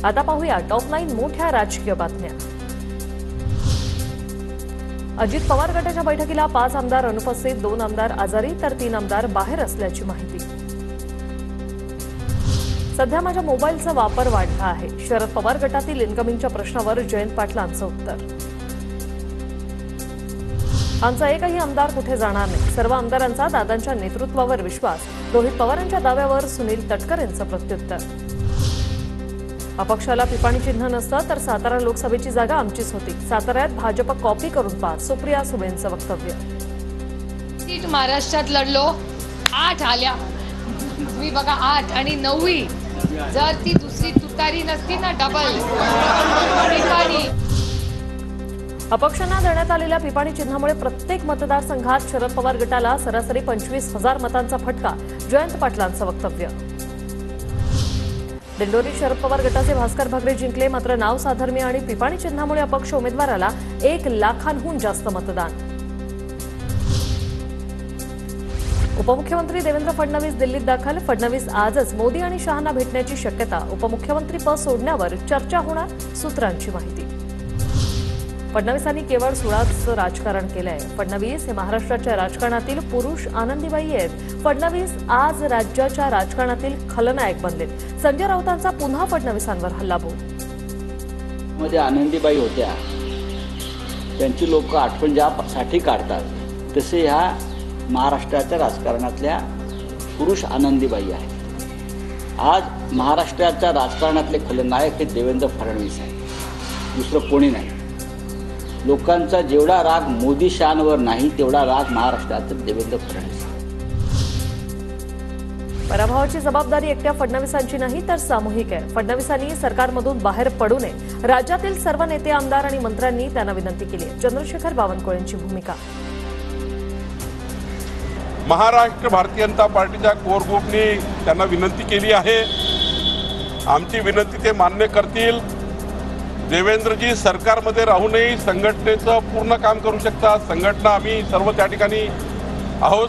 आता पाहूया टॉप 9 मोठ्या राजकीय बातम्या। अजित पवार गटाच्या बैठकीला 5 आमदार अनुपस्थित, 2 आमदार आजारी तर 3 आमदार बाहेर असल्याची माहिती। सध्या माझ्या मोबाईलचा वापर वाढला आहे, शरद पवार गटातील इन्कमिंगच्या प्रश्नावर जयंत पाटलांचं उत्तर। आमचा एकही आमदार कुठे जाणार नाही, सर्व आमदारांचा दादांच्या नेतृत्वावर विश्वास, रोहित पवारांच्या दाव्यावर सुनील तटकर यांचं प्रत्युत्तर। अपक्षाला पिपाणी चिन्ह नसतं तर सातारा लोकसभेची जागा आमचीच होती, साताऱ्यात भाजप कॉपी करून पार, सुप्रिया सुळेंचं वक्तव्य। सीट महाराष्ट्रात लढलो, 8 आल्या, मी बघा 8 आणि 9वी, जर ती दुसरी तुतारी नसती ना डबल पिपाणी। अपक्षांना देण्यात आलेल्या पिपाणी चिन्हामुळे प्रत्येक मतदारसंघात शरद पवार गटाला सरासरी 25,000 मतांचा फटका, जयंत पाटलांचं वक्तव्य। दिंडोरी शरद पवार गटाचे भास्कर भगरे जिंकले, मात्र नाव साधर्म्य आणि पिपाणी चिन्हामुळे अपक्ष उमेदवाराला 1 लाखांहून जास्त मतदान। उपमुख्यमंत्री देवेंद्र फडणवीस दिल्लीत दाखल, फडणवीस आजच मोदी आणि शहांना भेटण्याची शक्यता, उपमुख्यमंत्री पद सोडण्यावर चर्चा होणार, सूत्रांची माहिती। फडणवीसांनी केवळ सुळाचं राजकारण केलंय, फडणवीस हे महाराष्ट्राच्या राजकारणातील पुरुष आनंदीबाई आहेत, फडणवीस आज राज्याच्या राजकारणातील खलनायक बनले। संजय राऊतांचा पुन्हा फडणवीसांवर हल्लाबोल। मध्ये आनंदीबाई होत्या, त्यांची लोक आठवण ज्यासाठी काढतात तसे ह्या महाराष्ट्राच्या राजकारणातल्या पुरुष आनंदीबाई आहेत। आज महाराष्ट्राच्या राजकारणातले खलनायक हे देवेंद्र फडणवीस आहेत, दुसरं कोणी नाही। लोकांचा जेवढा राग मोदी शहांवर नाही तेवढा राग महाराष्ट्रात देवेंद्र फडणवीस। पराभवाची जबाबदारी एकट्या फडणवीसांची नाही तर सामूहिक आहे, फडणवीसांनी सरकारमधून बाहेर पडू नये, राज्यातील सर्व नेते आमदार आणि मंत्र्यांनी त्यांना विनंती केली आहे। चंद्रशेखर बावनकुळेंची भूमिका। महाराष्ट्र भारतीय जनता पार्टीच्या कोर ग्रुपने त्यांना विनंती केली आहे, आमची विनंती ते मान्य करतील। देवेंद्रजी सरकारमध्ये राहूनही संघटनेचं पूर्ण काम करू शकतात, संघटना आम्ही सर्व त्या ठिकाणी आहोत।